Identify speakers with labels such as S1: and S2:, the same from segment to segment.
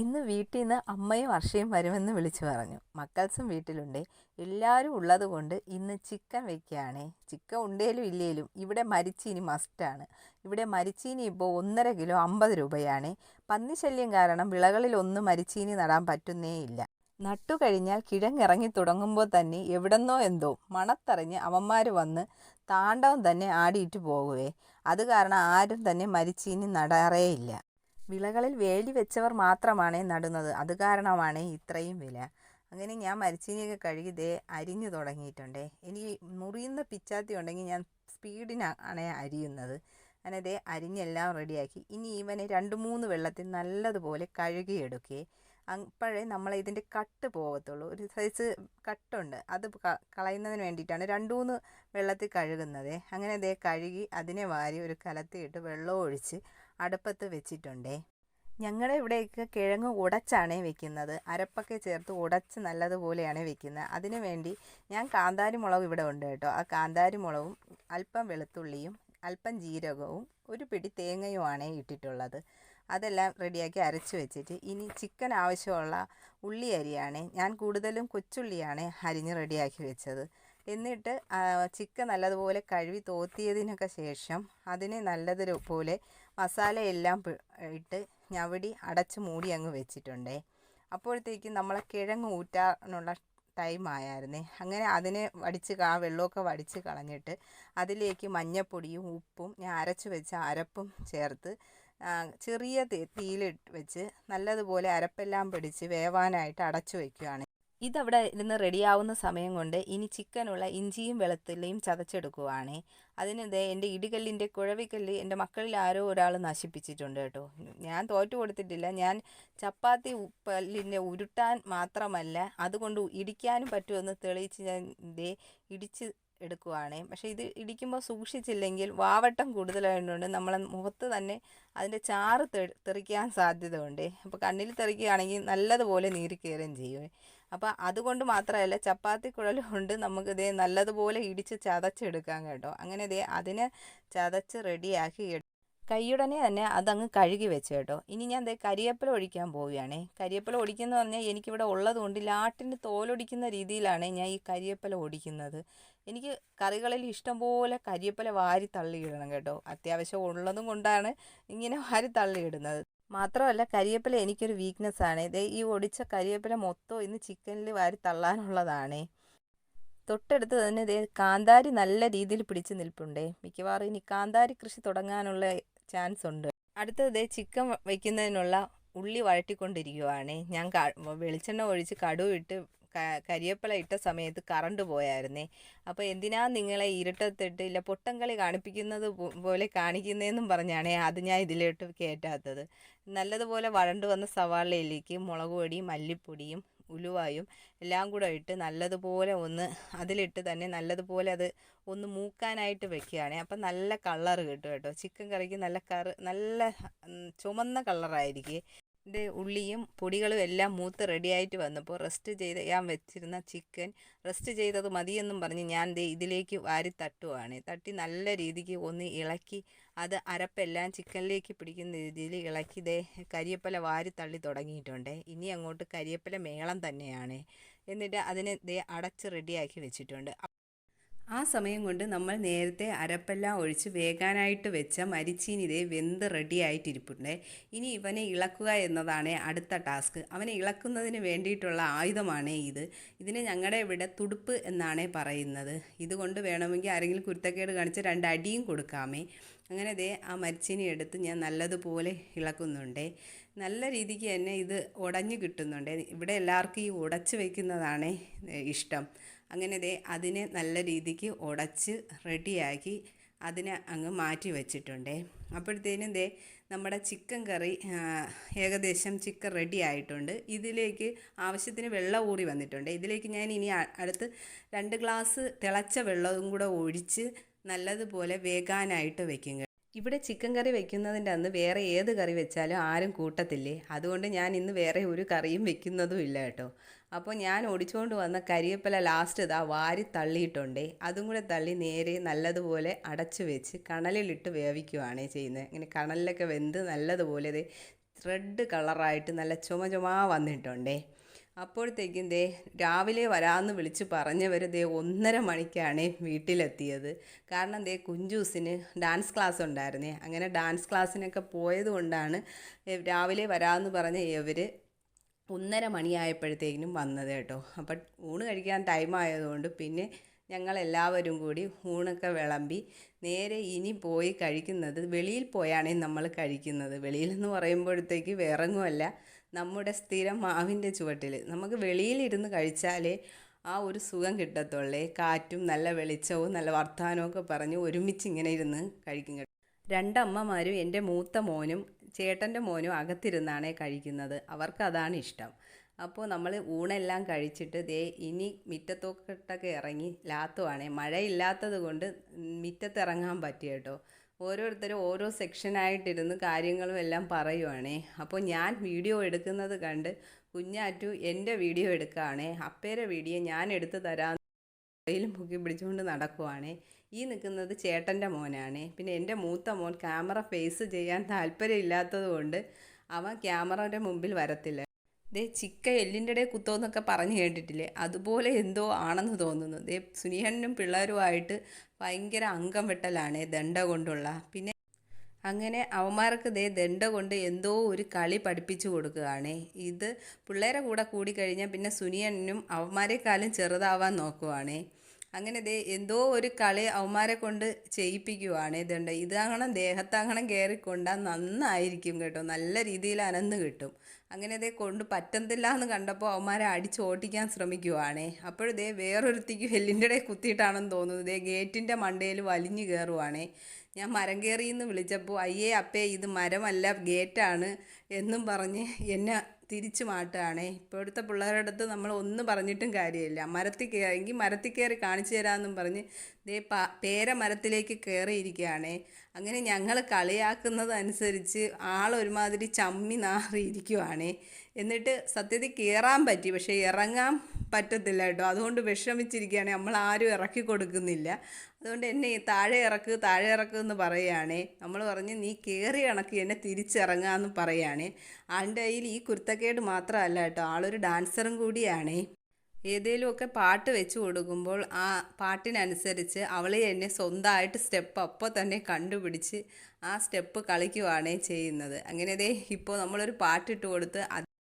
S1: ഇന്ന് വീട്ടിൽ നിന്ന് അമ്മയും അർഷയും വരുമെന്ന് വിളിച്ചു പറഞ്ഞു. മക്കൾസും വീട്ടിലുണ്ട്. എല്ലാവരും ഉള്ളത് കൊണ്ട് ഇന്ന് ചിക്കൻ വെക്കുകയാണേ. ചിക്കൻ ഉണ്ടേലും ഇല്ലേലും ഇവിടെ മരിച്ചീനി മസ്റ്റാണ്. ഇവിടെ മരിച്ചീനി ഇപ്പോൾ 1.5 കിലോ 50 രൂപയാണ്. പന്നിശല്യം കാരണം വിളകളിലൊന്നും മരിച്ചീനി നടാൻ പറ്റുന്നേ ഇല്ല. നട്ടു കഴിഞ്ഞാൽ കിഴങ്ങിറങ്ങി തുടങ്ങുമ്പോൾ തന്നെ എവിടെന്നോ എന്തോ മണത്തറിഞ്ഞ് അവന്മാർ വന്ന് താണ്ഡവം തന്നെ ആടിയിട്ട് പോകുവേ. അത് കാരണം ആരും തന്നെ മരിച്ചീനി നടാറേയില്ല. വിളകളിൽ വേലി വെച്ചവർ മാത്രമാണ് നടുന്നത്. അത് കാരണമാണ് ഇത്രയും വില. അങ്ങനെ ഞാൻ മരിച്ചീനിയൊക്കെ കഴുകി അരിഞ്ഞു തുടങ്ങിയിട്ടുണ്ടേ. എനിക്ക് മുറിയുന്ന പിച്ചാത്തി ഉണ്ടെങ്കിൽ ഞാൻ സ്പീഡിനാണ് അരിയുന്നത്. അങ്ങനെ അരിഞ്ഞെല്ലാം റെഡിയാക്കി. ഇനി ഇവനെ 2-3 വെള്ളത്തിൽ നല്ലതുപോലെ കഴുകിയെടുക്കേ. അപ്പോഴേ ഇതിൻ്റെ കട്ട് പോകത്തുള്ളൂ. ഒരു സൈസ് കട്ടുണ്ട്, അത് കളയുന്നതിന് വേണ്ടിയിട്ടാണ് 2-3 വെള്ളത്തിൽ കഴുകുന്നത്. അങ്ങനെ കഴുകി അതിനെ വാരി ഒരു കലത്തിയിട്ട് വെള്ളം ഒഴിച്ച് അടുപ്പത്ത് വെച്ചിട്ടുണ്ടേ. ഞങ്ങളുടെ ഇവിടെയൊക്കെ കിഴങ്ങ് ഉടച്ചാണ് വെക്കുന്നത്. അരപ്പൊക്കെ ചേർത്ത് ഉടച്ച് നല്ലതുപോലെയാണ് വെക്കുന്നത്. അതിനു വേണ്ടി ഞാൻ കാന്താരി മുളക് ഇവിടെ ഉണ്ട് കേട്ടോ. ആ കാന്താരി മുളകും അല്പം വെളുത്തുള്ളിയും അല്പം ജീരകവും ഒരു പിടി തേങ്ങയുമാണ് ഇട്ടിട്ടുള്ളത്. അതെല്ലാം റെഡിയാക്കി അരച്ച് വെച്ചിട്ട് ഇനി ചിക്കൻ ആവശ്യമുള്ള ഉള്ളി അരിയാണ്. ഞാൻ കൂടുതലും കൊച്ചുള്ളിയാണ് അരിഞ്ഞ് റെഡിയാക്കി വെച്ചത്. എന്നിട്ട് ചിക്കൻ നല്ലതുപോലെ കഴുകി തോത്തിയതിനൊക്കെ ശേഷം അതിനെ നല്ലതുപോലെ മസാലയെല്ലാം ഇട്ട് ഞവടി അടച്ച് മൂടി അങ്ങ് വെച്ചിട്ടുണ്ടേ. അപ്പോഴത്തേക്കും നമ്മളെ കിഴങ്ങ് ഊറ്റാനുള്ള ടൈം ആയായിരുന്നേ. അങ്ങനെ അതിനെ വെള്ളമൊക്കെ വടിച്ച് കളഞ്ഞിട്ട് അതിലേക്ക് മഞ്ഞൾപ്പൊടിയും ഉപ്പും ഞാൻ അരച്ച് വെച്ച അരപ്പും ചേർത്ത് ചെറിയ തീയിലിട്ട് വെച്ച് നല്ലതുപോലെ അരപ്പെല്ലാം പിടിച്ച് വേവാനായിട്ട് അടച്ചു വയ്ക്കുകയാണ്. ഇതവിടെ ഇരുന്ന് റെഡിയാവുന്ന സമയം കൊണ്ട് ഇനി ചിക്കനുള്ള ഇഞ്ചിയും വെളുത്തുള്ളിയും ചതച്ചെടുക്കുവാണേ. അതിന് എൻ്റെ ഇടികല്ലിൻ്റെ കുഴവിക്കല്ല് എൻ്റെ മക്കളിൽ ആരോ ഒരാൾ നശിപ്പിച്ചിട്ടുണ്ട് കേട്ടോ. ഞാൻ തോറ്റു കൊടുത്തിട്ടില്ല. ഞാൻ ചപ്പാത്തി പല്ലിൻ്റെ ഉരുട്ടാൻ മാത്രമല്ല അതുകൊണ്ട് ഇടിക്കാനും പറ്റുമെന്ന് തെളിയിച്ച് ഞാൻ ഇടിച്ച് എടുക്കുവാണേ. പക്ഷേ ഇത് ഇടിക്കുമ്പോൾ സൂക്ഷിച്ചില്ലെങ്കിൽ വാവട്ടം കൂടുതലായതുകൊണ്ട് നമ്മളെ മുഖത്ത് തന്നെ അതിൻ്റെ ചാറ് തെറിക്കാൻ സാധ്യത ഉണ്ട്. അപ്പോൾ കണ്ണിൽ തെറിക്കുകയാണെങ്കിൽ നല്ലതുപോലെ നീര് കയറുകയും ചെയ്യും. അപ്പോൾ അതുകൊണ്ട് മാത്രമല്ല, ചപ്പാത്തി കുഴൽ കൊണ്ട് നമുക്ക് നല്ലതുപോലെ ഇടിച്ച് ചതച്ചെടുക്കാം കേട്ടോ. അങ്ങനെ അതിനെ ചതച്ച് റെഡിയാക്കി കൈയുടനെ തന്നെ അതങ്ങ് കഴുകി വെച്ച് കേട്ടോ. ഇനി ഞാൻ കരിയേപ്പില ഒഴിക്കാൻ പോവുകയാണേ. കരിയേപ്പില ഒടിക്കുന്നത് പറഞ്ഞാൽ എനിക്കിവിടെ ഉള്ളതുകൊണ്ട് ലാട്ടിന് തോലൊടിക്കുന്ന രീതിയിലാണ് ഞാൻ ഈ കരിയേപ്പില ഒടിക്കുന്നത്. എനിക്ക് കറികളിൽ ഇഷ്ടംപോലെ കരിയേപ്പില വാരി തള്ളിയിടണം കേട്ടോ. അത്യാവശ്യം ഉള്ളതും കൊണ്ടാണ് ഇങ്ങനെ വാരി തള്ളിയിടുന്നത്. മാത്രമല്ല കരിയേപ്പില എനിക്കൊരു വീക്ക്നെസ്സാണ്. ഈ ഒടിച്ച കരിയേപ്പില മൊത്തം ഇന്ന് ചിക്കനിൽ വാരി തള്ളാനുള്ളതാണേ. തൊട്ടടുത്ത് തന്നെ കാന്താരി നല്ല രീതിയിൽ പിടിച്ച് നിൽപ്പുണ്ടേ. മിക്കവാറും ഇനി കാന്താരി കൃഷി തുടങ്ങാനുള്ള ചാൻസ് ഉണ്ട്. അടുത്തത് ചിക്കൻ വയ്ക്കുന്നതിനുള്ള ഉള്ളി വഴറ്റിക്കൊണ്ടിരിക്കുവാണ്. ഞാൻ വെളിച്ചെണ്ണ ഒഴിച്ച് കടുക് ഇട്ട് കരിയേപ്പില ഇട്ട സമയത്ത് കറണ്ട് പോയായിരുന്നേ. അപ്പോൾ എന്തിനാ നിങ്ങളെ ഇരുട്ടത്തിട്ട് ഇല്ല പൊട്ടംകളി കാണിപ്പിക്കുന്നത് പോലെ കാണിക്കുന്നതെന്നും പറഞ്ഞാണ് അത് ഞാൻ ഇതിലോട്ട് കയറ്റാത്തത്. നല്ലതുപോലെ വഴണ്ട് വന്ന സവാളയിലേക്ക് മുളക് പൊടിയും മല്ലിപ്പൊടിയും ഉലുവായും എല്ലാം കൂടെ ഇട്ട് നല്ലതുപോലെ അതിലിട്ട് തന്നെ നല്ലതുപോലെ അത് ഒന്ന് മൂക്കാനായിട്ട് വെക്കുകയാണ്. അപ്പം നല്ല കളറ് കിട്ടും കേട്ടോ. ചിക്കൻ കറിക്ക് നല്ല ചുമന്ന കളറായിരിക്കും. ഉള്ളിയും പൊടികളും എല്ലാം മൂത്ത് റെഡിയായിട്ട് വന്നപ്പോൾ ഞാൻ വെച്ചിരുന്ന ചിക്കൻ റെസ്റ്റ് ചെയ്തത് മതിയെന്നും പറഞ്ഞ് ഞാൻ ഇതിലേക്ക് വാരി തട്ടുവാണ്. തട്ടി നല്ല രീതിക്ക് ഒന്ന് ഇളക്കി അത് അരപ്പെല്ലാം ചിക്കനിലേക്ക് പിടിക്കുന്ന രീതിയിൽ ഇളക്കി കരിയേപ്പില വാരി തള്ളി തുടങ്ങിയിട്ടുണ്ട്. ഇനി അങ്ങോട്ട് കരിയേപ്പില മേളം തന്നെയാണ്. എന്നിട്ട് അതിനെ അടച്ച് റെഡിയാക്കി വെച്ചിട്ടുണ്ട്. ആ സമയം കൊണ്ട് നമ്മൾ നേരത്തെ അരപ്പെല്ലാം ഒഴിച്ച് വേകാനായിട്ട് വെച്ച മരിച്ചീനി വെന്ത് റെഡി ആയിട്ടിരിപ്പുണ്ട്. ഇനി ഇവനെ ഇളക്കുക എന്നതാണ് അടുത്ത ടാസ്ക്. അവനെ ഇളക്കുന്നതിന് വേണ്ടിയിട്ടുള്ള ആയുധമാണ് ഇത്. ഇതിനെ ഞങ്ങളുടെ ഇവിടെ തുടുപ്പ് എന്നാണ് പറയുന്നത്. ഇതുകൊണ്ട് വേണമെങ്കിൽ ആരെങ്കിലും കുരുത്തക്കേട് കാണിച്ച് 2 അടിയും കൊടുക്കാമേ. അങ്ങനെ ആ മരിച്ചീനി എടുത്ത് ഞാൻ നല്ലതുപോലെ ഇളക്കുന്നുണ്ട്. നല്ല രീതിക്ക് തന്നെ ഇത് ഉടഞ്ഞു കിട്ടുന്നുണ്ട്. ഇവിടെ എല്ലാവർക്കും ഈ ഉടച്ച് വയ്ക്കുന്നതാണ് ഇഷ്ടം. അങ്ങനെ അതിനെ നല്ല രീതിക്ക് ഉടച്ച് റെഡിയാക്കി അതിനെ അങ്ങ് മാറ്റി വെച്ചിട്ടുണ്ട്. അപ്പോഴത്തേനും നമ്മുടെ ചിക്കൻ കറി ഏകദേശം ചിക്കൻ റെഡി ആയിട്ടുണ്ട്. ഇതിലേക്ക് ആവശ്യത്തിന് വെള്ളം ഊറി വന്നിട്ടുണ്ട്. ഇതിലേക്ക് ഞാൻ ഇനി അടുത്ത് 2 ഗ്ലാസ് തിളച്ച വെള്ളവും കൂടെ ഒഴിച്ച് നല്ലതുപോലെ വേകാനായിട്ട് വെക്കും. ഇവിടെ ചിക്കൻ കറി വെക്കുന്നതിൻ്റെ അന്ന് വേറെ ഏത് കറി വെച്ചാലും ആരും കൂട്ടത്തില്ലേ. അതുകൊണ്ട് ഞാൻ ഇന്ന് വേറെ ഒരു കറിയും വെക്കുന്നതും ഇല്ല കേട്ടോ. അപ്പോൾ ഞാൻ ഒടിച്ചുകൊണ്ട് വന്ന കരിവേപ്പില ലാസ്റ്റ് വാരി തള്ളിയിട്ടുണ്ട്. അതും കൂടെ തള്ളി നേരെ നല്ലതുപോലെ അടച്ചു വെച്ച് കണലിലിട്ട് വേവിക്കുകയാണ് ചെയ്യുന്നത്. ഇങ്ങനെ കണലിലൊക്കെ വെന്ത് നല്ലതുപോലെ റെഡ് കളറായിട്ട് നല്ല ചുമ വന്നിട്ടുണ്ടേ. അപ്പോഴത്തേക്കും രാവിലെ വരാമെന്ന് വിളിച്ച് പറഞ്ഞവർ 1:30 മണിക്കാണ് വീട്ടിലെത്തിയത്. കാരണം കുഞ്ചൂസിന് ഡാൻസ് ക്ലാസ് ഉണ്ടായിരുന്നേ. അങ്ങനെ ഡാൻസ് ക്ലാസ്സിനൊക്കെ പോയത് കൊണ്ടാണ് രാവിലെ വരാമെന്ന് പറഞ്ഞ ഇവർ 1:30 മണിയായപ്പോഴത്തേക്കിനും വന്നത് കേട്ടോ. അപ്പം ഊണ് കഴിക്കാൻ ടൈമായതുകൊണ്ട് പിന്നെ ഞങ്ങളെല്ലാവരും കൂടി ഊണൊക്കെ വിളമ്പി നേരെ ഇനി പോയി കഴിക്കുന്നത് വെളിയിൽ പോയാണ് നമ്മൾ കഴിക്കുന്നത്. വെളിയിലെന്ന് പറയുമ്പോഴത്തേക്ക് വേറെങ്ങുമല്ല, നമ്മുടെ സ്ഥിരം മാവിൻ്റെ ചുവട്ടിൽ. നമുക്ക് വെളിയിലിരുന്ന് കഴിച്ചാലേ ആ ഒരു സുഖം കിട്ടത്തുള്ളേ. കാറ്റും നല്ല വെളിച്ചവും നല്ല വർത്തമാനമൊക്കെ പറഞ്ഞ് ഒരുമിച്ച് ഇങ്ങനെ ഇരുന്ന് കഴിക്കും കേട്ടോ. രണ്ടമ്മമാരും എൻ്റെ മൂത്ത മോനും ചേട്ടൻ്റെ മോനും അകത്തിരുന്നാണ് കഴിക്കുന്നത്. അവർക്ക് അതാണ് ഇഷ്ടം. അപ്പോൾ നമ്മൾ ഊണെല്ലാം കഴിച്ചിട്ട് ഇനി മുറ്റത്തോട്ടൊക്കെ ഇറങ്ങി ലാത്തുവാണേ. മഴയില്ലാത്തത് കൊണ്ട് മുറ്റത്തിറങ്ങാൻ പറ്റി കേട്ടോ. ഓരോരുത്തരും ഓരോ സെക്ഷനായിട്ടിരുന്ന് കാര്യങ്ങളും എല്ലാം പറയുവാണേ. അപ്പോൾ ഞാൻ വീഡിയോ എടുക്കുന്നത് കണ്ട് കുഞ്ഞാറ്റു എൻ്റെ വീഡിയോ എടുക്കുകയാണേ. അപ്പേരെ വീഡിയോ ഞാൻ എടുത്ത് തരാം കയ്യിലും പൊക്കി പിടിച്ചുകൊണ്ട് നടക്കുവാണേ. ഈ നിൽക്കുന്നത് ചേട്ടൻ്റെ മോനാണ്. പിന്നെ എൻ്റെ മൂത്ത മോൻ ക്യാമറ ഫേസ് ചെയ്യാൻ താല്പര്യമില്ലാത്തത് കൊണ്ട് അവൻ ക്യാമറയുടെ മുമ്പിൽ വരത്തില്ല. ചിക്ക എല്ലിൻ്റെ ഇടയിൽ കുത്തോന്നൊക്കെ പറഞ്ഞു കേട്ടിട്ടില്ലേ, അതുപോലെ എന്തോ ആണെന്ന് തോന്നുന്നു. സുനിഹനും പിള്ളേരുമായിട്ട് ഭയങ്കര അംഗം വെട്ടലാണ് ദണ്ഡ കൊണ്ടുള്ള. പിന്നെ അങ്ങനെ അവന്മാർക്ക് ദണ്ഡ കൊണ്ട് എന്തോ ഒരു കളി പഠിപ്പിച്ചു കൊടുക്കുകയാണ്. ഇത് പിള്ളേരെ കൂടെ കൂടിക്കഴിഞ്ഞാൽ പിന്നെ സുനിയനും അവന്മാരെക്കാളും ചെറുതാവാൻ നോക്കുവാണേ. അങ്ങനെ എന്തോ ഒരു കളി അവന്മാരെ കൊണ്ട് ചെയ്യിപ്പിക്കുവാണ്. ഇതങ്ങനെ ദേഹത്തങ്ങനെ കയറിക്കൊണ്ടാൽ നന്നായിരിക്കും കേട്ടോ, നല്ല രീതിയിൽ അനന്ന് കിട്ടും. അങ്ങനെ കൊണ്ട് പറ്റത്തില്ല എന്ന് കണ്ടപ്പോൾ അവന്മാരെ അടിച്ചോട്ടിക്കാൻ ശ്രമിക്കുവാണേ. അപ്പോഴേ വേറൊരുത്തിക്ക് എല്ലിൻ്റെ ഇടയിൽ കുത്തിയിട്ടാണെന്ന് തോന്നുന്നത് ഗേറ്റിൻ്റെ മണ്ടയിൽ വലിഞ്ഞു കയറുവാണേ. ഞാൻ മരം കയറിയെന്ന് വിളിച്ചപ്പോൾ അയ്യേ അപ്പേ ഇത് മരമല്ല ഗേറ്റാണ് എന്നും പറഞ്ഞ് എന്നെ തിരിച്ചു മാട്ടുകയാണേ. ഇപ്പോഴത്തെ പിള്ളേരുടെ അടുത്ത് നമ്മൾ ഒന്നും പറഞ്ഞിട്ടും കാര്യമില്ല. മരത്തിൽ കയറിയെങ്കിൽ മരത്തിൽ കയറി കാണിച്ചു തരാമെന്നും പറഞ്ഞ് പേര മരത്തിലേക്ക് കയറിയിരിക്കുകയാണേ. അങ്ങനെ ഞങ്ങൾ കളിയാക്കുന്നതനുസരിച്ച് ആളൊരുമാതിരി ചമ്മി നാറിയിരിക്കുവാണേ. എന്നിട്ട് സത്യത്തിൽ കയറാൻ പറ്റി, പക്ഷേ ഇറങ്ങാൻ പറ്റത്തില്ല കേട്ടോ. അതുകൊണ്ട് വിഷമിച്ചിരിക്കുകയാണ്. നമ്മൾ ആരും ഇറക്കി കൊടുക്കുന്നില്ല. അതുകൊണ്ട് എന്നെ താഴെ ഇറക്ക് എന്ന് പറയുകയാണേ. നമ്മൾ പറഞ്ഞ് നീ കയറി ഇണക്കി എന്നെ തിരിച്ചിറങ്ങാമെന്ന് പറയുകയാണേ. ആളുടെ കയ്യിൽ ഈ കുരുത്തക്കേട് മാത്രമല്ല കേട്ടോ, ആളൊരു ഡാൻസറും കൂടിയാണേ. ഏതെങ്കിലുമൊക്കെ പാട്ട് വെച്ച് കൊടുക്കുമ്പോൾ ആ പാട്ടിനനുസരിച്ച് അവളെ എന്നെ സ്വന്തമായിട്ട് സ്റ്റെപ്പ് അപ്പോൾ തന്നെ കണ്ടുപിടിച്ച് ആ സ്റ്റെപ്പ് കളിക്കുവാണേ ചെയ്യുന്നത്. അങ്ങനെ ഇപ്പോൾ നമ്മളൊരു പാട്ടിട്ട് കൊടുത്ത്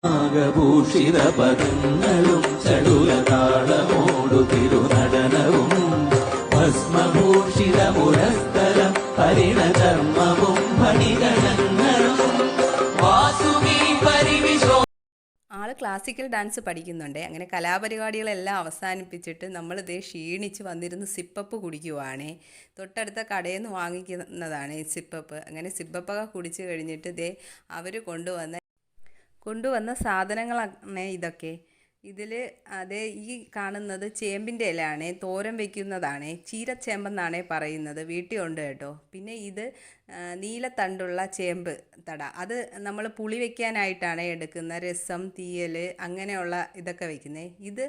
S2: നാഗഭൂഷിത പദങ്ങളും ചടുലതാളമോടു തിരുനടനവും ഭസ്മഭൂഷിത മുരസ്ഥലം പരിണകർമ്മവും ഭണിഗണങ്ങളും വാസുകി പരിവിശോ.
S1: ആള് ക്ലാസിക്കൽ ഡാൻസ് പഠിക്കുന്നുണ്ട്. അങ്ങനെ കലാപരിപാടികളെല്ലാം അവസാനിപ്പിച്ചിട്ട് നമ്മൾ ക്ഷീണിച്ച് വന്നിരുന്ന് സിപ്പപ്പ് കുടിക്കുവാണേ. തൊട്ടടുത്ത കടയിൽ നിന്ന് വാങ്ങിക്കുന്നതാണ് ഈ സിപ്പപ്പ്. അങ്ങനെ സിപ്പപ്പൊക്കെ കുടിച്ച് കഴിഞ്ഞിട്ട് അവർ കൊണ്ടുവന്ന സാധനങ്ങളാണ് ഇതൊക്കെ. ഇതിൽ ഈ കാണുന്നത് ചേമ്പിൻ്റെ ഇലയാണ്, തോരൻ വയ്ക്കുന്നതാണ്, ചീരച്ചേമ്പെന്നാണ് പറയുന്നത്. വീട്ടിൽ ഉണ്ട് കേട്ടോ. പിന്നെ ഇത് നീലത്തണ്ടുള്ള ചേമ്പ് തട, അത് നമ്മൾ പുളി വയ്ക്കാനായിട്ടാണ് എടുക്കുന്ന. രസം, തീയൽ അങ്ങനെയുള്ള ഇതൊക്കെ വയ്ക്കുന്നത്. ഇത്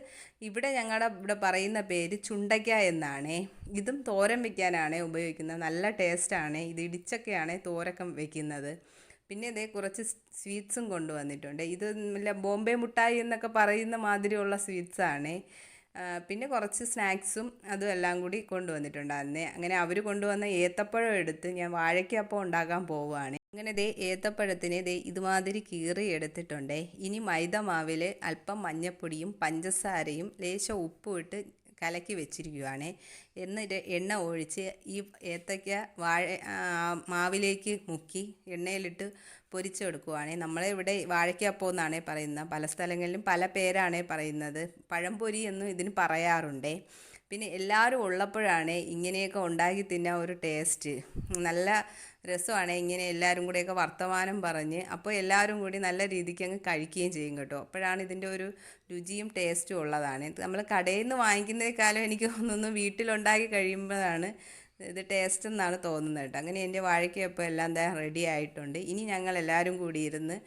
S1: ഇവിടെ പറയുന്ന പേര് ചുണ്ടയ്ക്ക എന്നാണ്. ഇതും തോരൻ വയ്ക്കാനാണ് ഉപയോഗിക്കുന്നത്. നല്ല ടേസ്റ്റാണ്. ഇത് ഇടിച്ചൊക്കെയാണ് തോരക്കം വയ്ക്കുന്നത്. പിന്നെ കുറച്ച് സ്വീറ്റ്സും കൊണ്ടുവന്നിട്ടുണ്ട്. ഇത് ബോംബെ മുട്ടായി എന്നൊക്കെ പറയുന്ന മാതിരിയുള്ള സ്വീറ്റ്സാണ്. പിന്നെ കുറച്ച് സ്നാക്സും അതും എല്ലാം കൂടി കൊണ്ടുവന്നിട്ടുണ്ടായിരുന്നേ. അങ്ങനെ അവർ കൊണ്ടുവന്ന ഏത്തപ്പഴം എടുത്ത് ഞാൻ വാഴയ്ക്കപ്പം ഉണ്ടാക്കാൻ പോവുകയാണ്. അങ്ങനെ ഏത്തപ്പഴത്തിന് ഇതുമാതിരി കീറി എടുത്തിട്ടുണ്ട്. ഇനി മൈദ മാവിൽ അല്പം മഞ്ഞൾപ്പൊടിയും പഞ്ചസാരയും ലേശം ഉപ്പും ഇട്ട് കലക്കി വെച്ചിരിക്കുകയാണ്. എന്നിട്ട് എണ്ണ ഒഴിച്ച് ഈ ഏത്തയ്ക്ക മാവിലേക്ക് മുക്കി എണ്ണയിലിട്ട് പൊരിച്ചെടുക്കുവാണ്. നമ്മളെ ഇവിടെ വാഴയ്ക്കപ്പം എന്നാണ് പറയുന്നത്. പല സ്ഥലങ്ങളിലും പല പേരാണ് പറയുന്നത്. പഴംപൊരി എന്നും ഇതിന് പറയാറുണ്ട്. പിന്നെ എല്ലാവരും ഉള്ളപ്പോഴാണ് ഇങ്ങനെയൊക്കെ ഉണ്ടാക്കി തിന്നാൻ ഒരു ടേസ്റ്റ്. നല്ല രസമാണ് ഇങ്ങനെ എല്ലാവരും കൂടെയൊക്കെ വർത്തമാനം പറഞ്ഞ്. അപ്പോൾ എല്ലാവരും കൂടി നല്ല രീതിക്ക് അങ്ങ് കഴിക്കുകയും ചെയ്യും കേട്ടോ. അപ്പോഴാണ് ഇതിൻ്റെ ഒരു രുചിയും ടേസ്റ്റും ഉള്ളതാണ്. നമ്മൾ കടയിൽ നിന്ന് വാങ്ങിക്കുന്നതിനേക്കാളും എനിക്ക് തോന്നുന്നു വീട്ടിലുണ്ടാക്കി കഴിയുമ്പോഴാണ് ഇത് ടേസ്റ്റ് എന്നാണ് തോന്നുന്നത് കേട്ടോ. അങ്ങനെ എൻ്റെ വാഴയ്ക്കപ്പം എല്ലാം റെഡി ആയിട്ടുണ്ട്. ഇനി ഞങ്ങൾ എല്ലാവരും കൂടി ഇരുന്ന്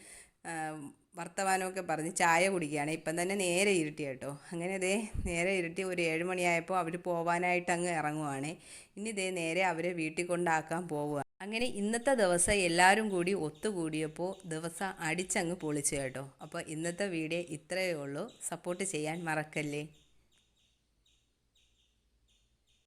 S1: വർത്തമാനമൊക്കെ പറഞ്ഞ് ചായ കുടിക്കുകയാണ്. ഇപ്പം തന്നെ നേരെ ഇരുട്ടി കേട്ടോ. അങ്ങനെ നേരെ ഇരുട്ടി ഒരു 7 മണിയായപ്പോൾ അവർ പോകാനായിട്ട് അങ്ങ് ഇറങ്ങുവാണ്. ഇനി നേരെ അവരെ വീട്ടിൽ കൊണ്ടാക്കാൻ പോവുകയാണ്. അങ്ങനെ ഇന്നത്തെ ദിവസം എല്ലാവരും കൂടി ഒത്തുകൂടിയപ്പോൾ ദിവസം അടിച്ചങ്ങ് പൊളിച്ചു കേട്ടോ. അപ്പോൾ ഇന്നത്തെ വീഡിയോ ഇത്രയേ ഉള്ളൂ. സപ്പോർട്ട് ചെയ്യാൻ മറക്കല്ലേ.